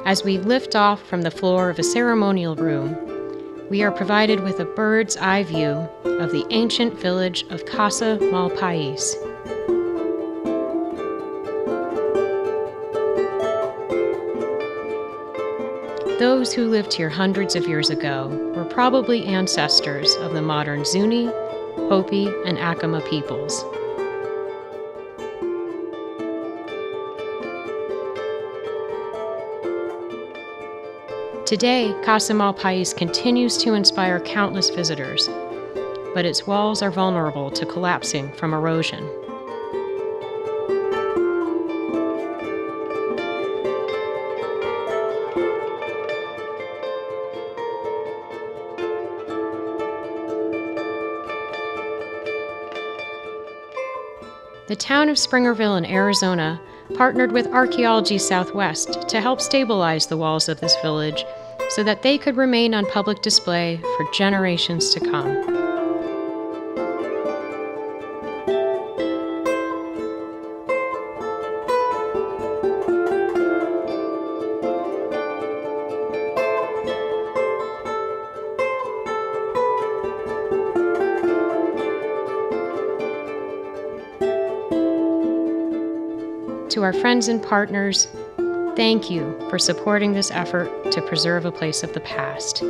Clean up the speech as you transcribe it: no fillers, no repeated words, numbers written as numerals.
As we lift off from the floor of a ceremonial room, we are provided with a bird's eye view of the ancient village of Casa Malpais. Those who lived here hundreds of years ago were probably ancestors of the modern Zuni, Hopi, and Acoma peoples. Today, Casa Malpais continues to inspire countless visitors, but its walls are vulnerable to collapsing from erosion. The town of Springerville in Arizona partnered with Archaeology Southwest to help stabilize the walls of this village so that they could remain on public display for generations to come. To our friends and partners, thank you for supporting this effort to preserve a place of the past.